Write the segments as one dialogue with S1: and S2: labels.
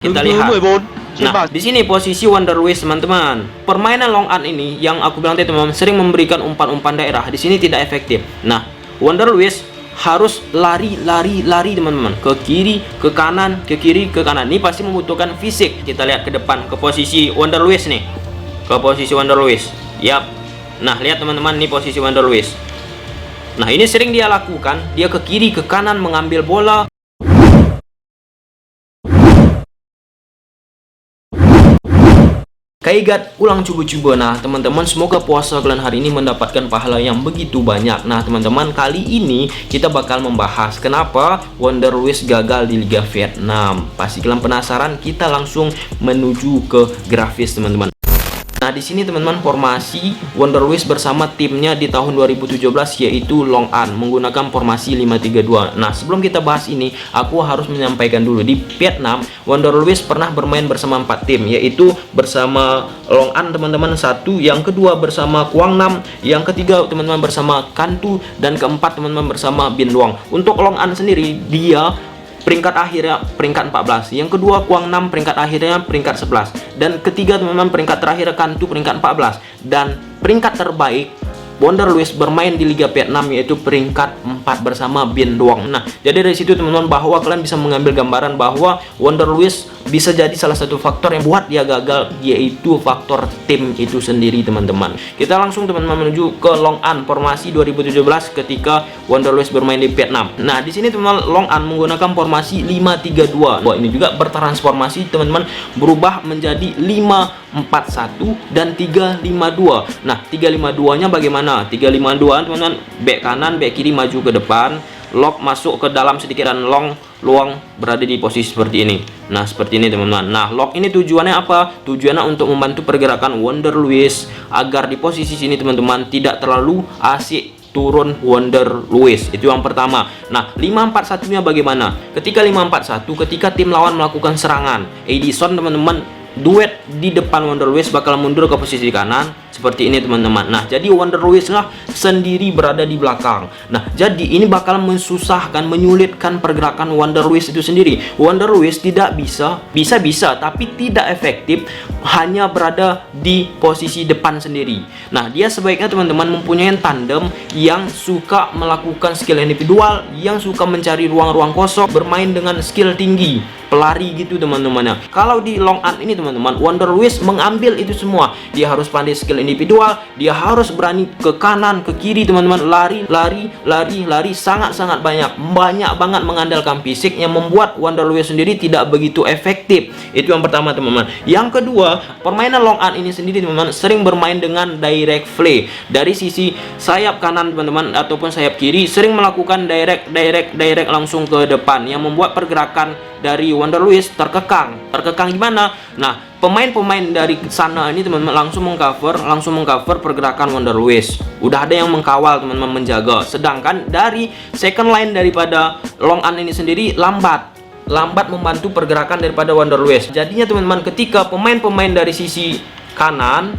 S1: Kita lihat. Nah, di sini posisi Wonder Luiz, teman-teman. Permainan long on ini yang aku bilang tadi, teman-teman, sering memberikan umpan-umpan daerah. Di sini tidak efektif. Nah, Wonder Luiz harus lari, teman-teman. Ke kiri, ke kanan, ke kiri, ke kanan. Ini pasti membutuhkan fisik. Kita lihat ke depan, ke posisi Wonder Luiz nih. Ke posisi Wonder Luiz. Yap. Nah, lihat teman-teman, ini posisi Wonder Luiz. Nah, ini sering dia lakukan. Dia ke kiri, ke kanan mengambil bola. Kaigat ulang coba-coba. Nah, teman-teman, semoga puasa kalian hari ini mendapatkan pahala yang begitu banyak. Nah, teman-teman, kali ini kita bakal membahas kenapa Wonder Luiz gagal di Liga Vietnam. Pasti kalian penasaran, kita langsung menuju ke grafis, teman-teman. Nah, di sini teman-teman, formasi Wonder Luiz bersama timnya di tahun 2017 yaitu Long An menggunakan formasi 5-3-2. Nah, sebelum kita bahas ini, aku harus menyampaikan dulu, di Vietnam Wonder Luiz pernah bermain bersama 4 tim, yaitu bersama Long An, teman-teman, satu, yang kedua bersama Quang Nam, yang ketiga teman-teman bersama Cantu, dan keempat teman-teman bersama Binh Duong. Untuk Long An sendiri, dia peringkat akhirnya peringkat 14, yang kedua Quang Nam peringkat akhirnya peringkat 11, dan ketiga teman-teman peringkat terakhir Cantu peringkat 14, dan peringkat terbaik Wonder Luiz bermain di Liga Vietnam yaitu peringkat 4 bersama Binh Duong. Nah, jadi dari situ teman-teman, bahwa kalian bisa mengambil gambaran bahwa Wonder Luiz bisa jadi salah satu faktor yang buat dia gagal, yaitu faktor tim itu sendiri, teman-teman. Kita langsung teman-teman menuju ke Long An formasi 2017 ketika Wonder Luiz bermain di Vietnam. Nah, di sini teman-teman, Long An menggunakan formasi 5-3-2. Wah, ini juga bertransformasi, teman-teman, berubah menjadi 5-4-1 dan 3-5-2. Nah, 3-5-2-nya bagaimana? 3-5-2, teman-teman, back kanan, back kiri maju ke depan, lock masuk ke dalam sedikit, dan long luang berada di posisi seperti ini. Nah, seperti ini, teman-teman. Nah, lock ini tujuannya apa? Tujuannya untuk membantu pergerakan Wonder Luiz agar di posisi sini, teman-teman, tidak terlalu asik turun Wonder Luiz. Itu yang pertama. Nah, 5-4-1-nya bagaimana? Ketika 5-4-1, ketika tim lawan melakukan serangan, Edison, teman-teman, duet di depan Wonder Luiz bakal mundur ke posisi kanan seperti ini, teman-teman. Nah, jadi Wonder Luiz lah sendiri berada di belakang. Nah, jadi ini bakal mensusahkan, menyulitkan pergerakan Wonder Luiz itu sendiri. Wonder Luiz tidak bisa tapi tidak efektif hanya berada di posisi depan sendiri. Nah, dia sebaiknya, teman-teman, mempunyai tandem yang suka melakukan skill individual, yang suka mencari ruang-ruang kosong, bermain dengan skill tinggi, pelari gitu, teman-teman. Kalau di Long An ini, teman-teman, Wonder Luiz mengambil itu semua. Dia harus pandai skill individual, dia harus berani ke kanan, ke kiri, teman-teman, lari sangat-sangat banyak banget mengandalkan fisik yang membuat Wonder Luiz sendiri tidak begitu efektif. Itu yang pertama, teman-teman. Yang kedua, permainan Long An ini sendiri, teman-teman, sering bermain dengan direct play dari sisi sayap kanan, teman-teman, ataupun sayap kiri, sering melakukan direct langsung ke depan yang membuat pergerakan dari Wonder Luiz terkekang gimana? Nah, pemain-pemain dari sana ini, teman-teman, langsung mengcover pergerakan Wonder Luiz. Udah ada yang mengkawal, teman-teman, menjaga. Sedangkan dari second line daripada Long An ini sendiri lambat membantu pergerakan daripada Wonder Luiz. Jadinya, teman-teman, ketika pemain-pemain dari sisi kanan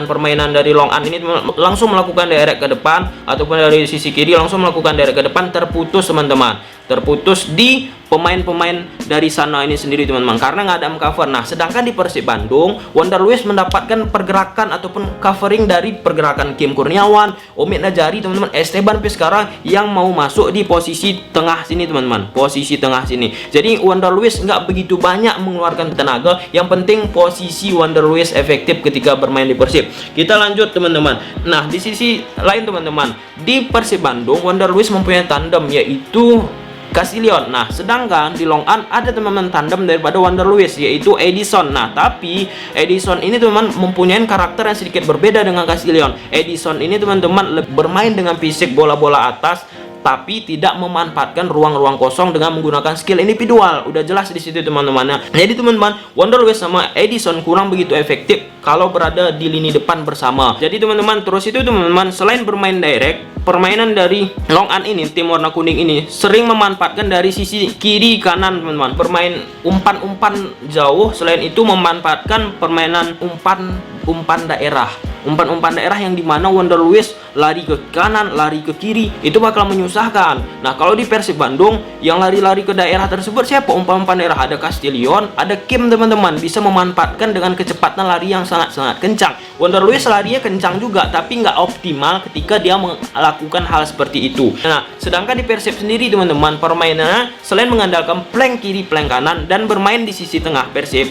S1: permainan dari Long An ini, teman-teman, langsung melakukan direct ke depan, ataupun dari sisi kiri langsung melakukan direct ke depan, terputus, teman-teman, terputus di pemain-pemain dari sana ini sendiri, teman-teman, karena nggak ada cover. Nah, sedangkan di Persib Bandung, Wonder Luiz mendapatkan pergerakan ataupun covering dari pergerakan Kim Kurniawan, Omid Najari, teman-teman, Esteban Vizcarra yang mau masuk di posisi tengah sini, teman-teman, posisi tengah sini. Jadi Wonder Luiz nggak begitu banyak mengeluarkan tenaga. Yang penting posisi Wonder Luiz efektif ketika bermain di Persib. Kita lanjut, teman-teman. Nah, di sisi lain, teman-teman, di Persib Bandung Wonder Luiz mempunyai tandem yaitu Casillon. Nah, sedangkan di Long An ada, teman-teman, tandem daripada Wonder Luiz yaitu Edison. Nah, tapi Edison ini, teman-teman, mempunyai karakter yang sedikit berbeda dengan Casillon. Edison ini, teman-teman, bermain dengan fisik bola-bola atas, tapi tidak memanfaatkan ruang-ruang kosong dengan menggunakan skill individual. Udah jelas di situ, teman-teman. Jadi, teman-teman, Wonder Luiz sama Edison kurang begitu efektif kalau berada di lini depan bersama. Jadi, teman-teman, terus itu, teman-teman, selain bermain direct, permainan dari Long An ini, tim warna kuning ini, sering memanfaatkan dari sisi kiri kanan, teman-teman, bermain umpan-umpan jauh. Selain itu memanfaatkan permainan umpan daerah. umpan-umpan daerah yang dimana Wonder Luiz lari ke kanan, lari ke kiri, itu bakal menyusahkan. Nah, kalau di Persib Bandung yang lari-lari ke daerah tersebut siapa? Umpan-umpan daerah, ada Castillion, ada Kim teman-teman, bisa memanfaatkan dengan kecepatan lari yang sangat-sangat kencang. Wonder Luiz larinya kencang juga, tapi nggak optimal ketika dia melakukan hal seperti itu. Nah, sedangkan di Persib sendiri teman-teman, permainannya selain mengandalkan flank kiri, flank kanan, dan bermain di sisi tengah Persib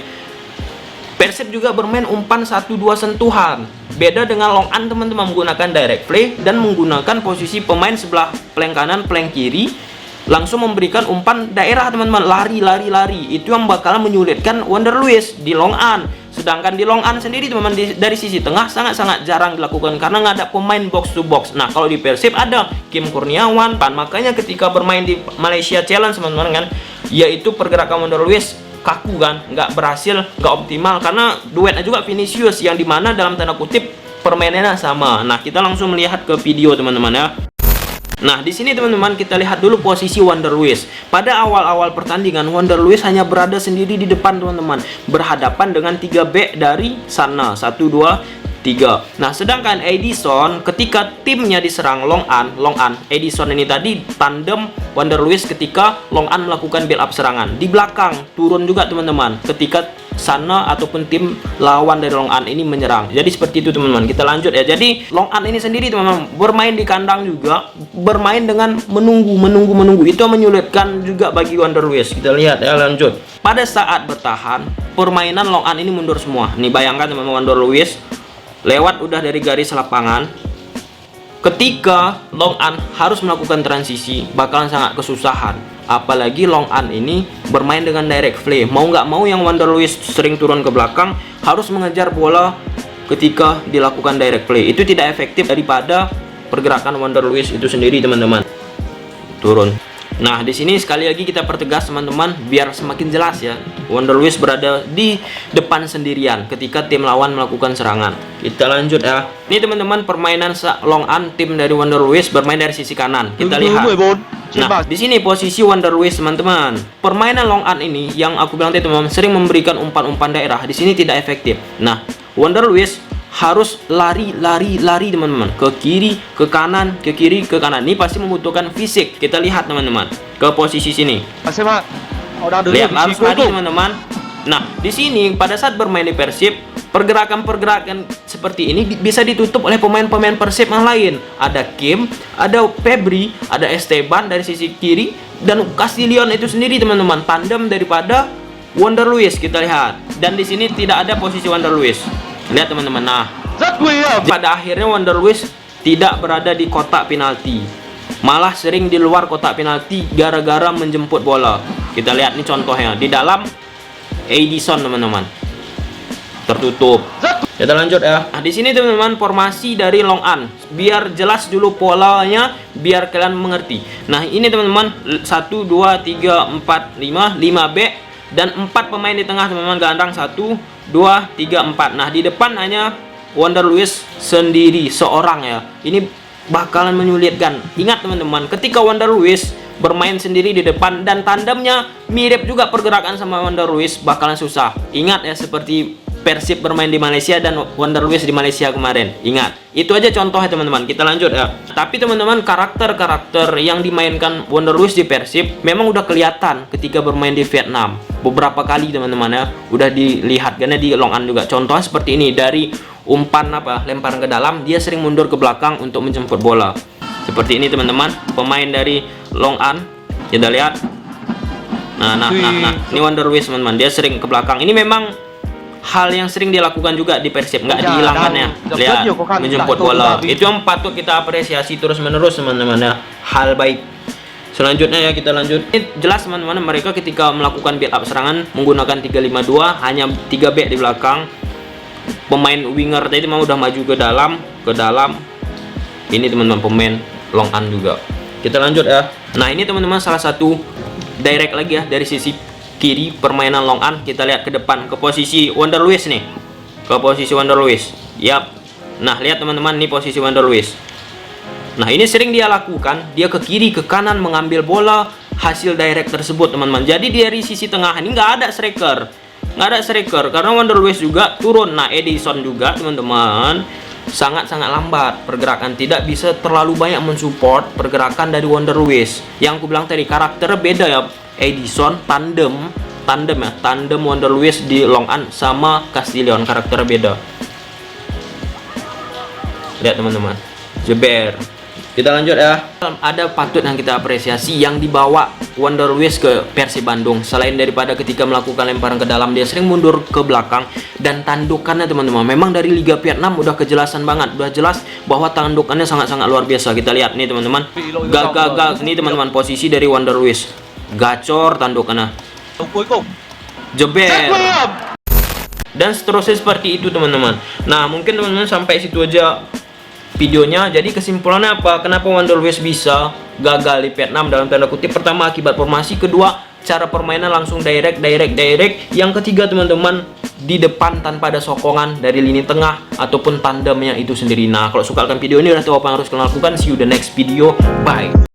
S1: juga bermain umpan 1-2 sentuhan. Beda dengan Long An teman-teman, menggunakan direct play dan menggunakan posisi pemain sebelah flank kanan, flank kiri, langsung memberikan umpan daerah teman-teman, lari. Itu yang bakal menyulitkan Wonder Luiz di Long An. Sedangkan di Long An sendiri teman-teman, dari sisi tengah sangat-sangat jarang dilakukan karena nggak ada pemain box to box. Nah, kalau di Persib ada Kim Kurniawan, makanya ketika bermain di Malaysia Challenge teman-teman kan, yaitu pergerakan Wonder Luiz kaku kan, nggak berhasil, nggak optimal karena duetnya juga Vinicius yang dimana dalam tanda kutip permainannya sama. Nah, kita langsung melihat ke video teman-teman ya. Nah, di sini teman-teman kita lihat dulu posisi Wonder Luiz. Pada awal-awal pertandingan Wonder Luiz hanya berada sendiri di depan teman-teman, berhadapan dengan 3 back dari sana, 1 2 3. Nah, sedangkan Edison ketika timnya diserang Long An, Edison ini tadi tandem Wonder Luiz ketika Long An melakukan build up serangan. Di belakang turun juga teman-teman ketika sana ataupun tim lawan dari Long An ini menyerang. Jadi seperti itu teman-teman. Kita lanjut ya. Jadi Long An ini sendiri teman-teman bermain di kandang juga, bermain dengan menunggu. Itu menyulitkan juga bagi Wonder Luiz. Kita lihat ya, lanjut. Pada saat bertahan, permainan Long An ini mundur semua. Nih bayangkan teman-teman, Wonder Luiz lewat udah dari garis lapangan. Ketika Long An harus melakukan transisi, bakalan sangat kesusahan. Apalagi Long An ini bermain dengan direct play. Mau nggak mau yang Wonder Luiz sering turun ke belakang harus mengejar bola ketika dilakukan direct play. Itu tidak efektif daripada pergerakan Wonder Luiz itu sendiri teman-teman. Turun. Nah, di sini sekali lagi kita pertegas teman-teman biar semakin jelas ya. Wonder Luiz berada di depan sendirian ketika tim lawan melakukan serangan. Kita lanjut ya. Ini teman-teman permainan Long An, tim dari Wonder Luiz bermain dari sisi kanan. Kita lihat. Nah, di sini posisi Wonder Luiz teman-teman. Permainan Long An ini yang aku bilang tadi teman-teman sering memberikan umpan-umpan daerah. Di sini tidak efektif. Nah, Wonder Luiz harus lari teman-teman, ke kiri, ke kanan, ke kiri, ke kanan. Ini pasti membutuhkan fisik. Kita lihat teman-teman ke posisi sini. Lihat, harus lari teman-teman. Nah, di sini pada saat bermain di Persib, pergerakan seperti ini bisa ditutup oleh pemain-pemain Persib yang lain. Ada Kim, ada Febri, ada Esteban dari sisi kiri, dan Castillion itu sendiri teman-teman, tandem daripada Wonder Luiz. Kita lihat. Dan di sini tidak ada posisi Wonder Luiz. Lihat teman-teman. Nah, pada akhirnya Wonder Luiz tidak berada di kotak penalti, malah sering di luar kotak penalti gara-gara menjemput bola. Kita lihat nih contohnya di dalam Edison teman-teman, tertutup. Kita lanjut ya. Nah, di sini teman-teman formasi dari Long An biar jelas dulu polanya biar kalian mengerti. Nah, ini teman-teman 1 2 3 4 5 5 back dan 4 pemain di tengah teman-teman, gelandang 1 2 3 4. Nah, di depan hanya Wonder Luiz sendiri seorang ya. Ini bakalan menyulitkan. Ingat teman-teman, ketika Wonder Luiz bermain sendiri di depan dan tandemnya mirip juga pergerakan sama Wonder Luiz, bakalan susah. Ingat ya, seperti Persib bermain di Malaysia dan Wonder Luiz di Malaysia kemarin. Ingat, itu aja contohnya teman-teman. Kita lanjut ya. Tapi teman-teman, karakter-karakter yang dimainkan Wonder Luiz di Persib memang udah kelihatan ketika bermain di Vietnam. Beberapa kali teman-teman ya, udah dilihat karena di Long An juga. Contohnya seperti ini, dari umpan lemparan ke dalam, dia sering mundur ke belakang untuk menjemput bola. Seperti ini teman-teman, pemain dari Long An. Kita lihat. Nah, ini Wonder Luiz teman-teman, dia sering ke belakang. Ini memang hal yang sering dilakukan juga di Persib, nggak dihilangkan ya. Lihat, menjemput bola. Itu yang patut kita apresiasi terus-menerus teman-teman ya. Hal baik. Selanjutnya ya, kita lanjut. Ini jelas teman-teman, mereka ketika melakukan build up serangan menggunakan 3-5-2, hanya 3 back di belakang. Pemain winger tadi mau udah maju ke dalam. Ini teman-teman pemain Long An juga. Kita lanjut ya. Nah, ini teman-teman salah satu direct lagi ya dari sisi kiri permainan Long An. Kita lihat ke depan ke posisi Wonder Luiz nih. Ke posisi Wonder Luiz. Yap. Nah, lihat teman-teman, ini posisi Wonder Luiz. Nah, ini sering dia lakukan, dia ke kiri, ke kanan mengambil bola hasil direct tersebut teman-teman. Jadi dari sisi tengah ini nggak ada striker. Karena Wonder Luiz juga turun. Nah, Edison juga teman-teman sangat-sangat lambat pergerakan, tidak bisa terlalu banyak mensupport pergerakan dari Wonder Luis. Yang aku bilang tadi karakternya beda ya, Edison tandem ya, tandem Wonder Luis di Long An sama Castillon, karakternya beda. Lihat teman-teman, jeber. Kita lanjut ya. Ada patut yang kita apresiasi yang dibawa Wonder Luis ke Persib Bandung. Selain daripada ketika melakukan lemparan ke dalam dia sering mundur ke belakang, dan tandukannya teman-teman memang dari Liga Vietnam udah kejelasan banget, udah jelas bahwa tandukannya sangat-sangat luar biasa. Kita lihat nih teman-teman, gagal nih teman-teman posisi dari Wonder Luis, gacor tandukannya, jeber, dan seterusnya seperti itu teman-teman. Nah mungkin teman-teman sampai situ aja videonya. Jadi kesimpulannya apa? Kenapa Wonder Luis bisa gagal di Vietnam dalam tanda kutip? Pertama akibat formasi, kedua cara permainan langsung direct. Yang ketiga teman-teman, di depan tanpa ada sokongan dari lini tengah ataupun tandemnya itu sendiri. Nah kalau suka akan video ini udah tahu apa yang harus kalian lakukan. See you the next video, bye.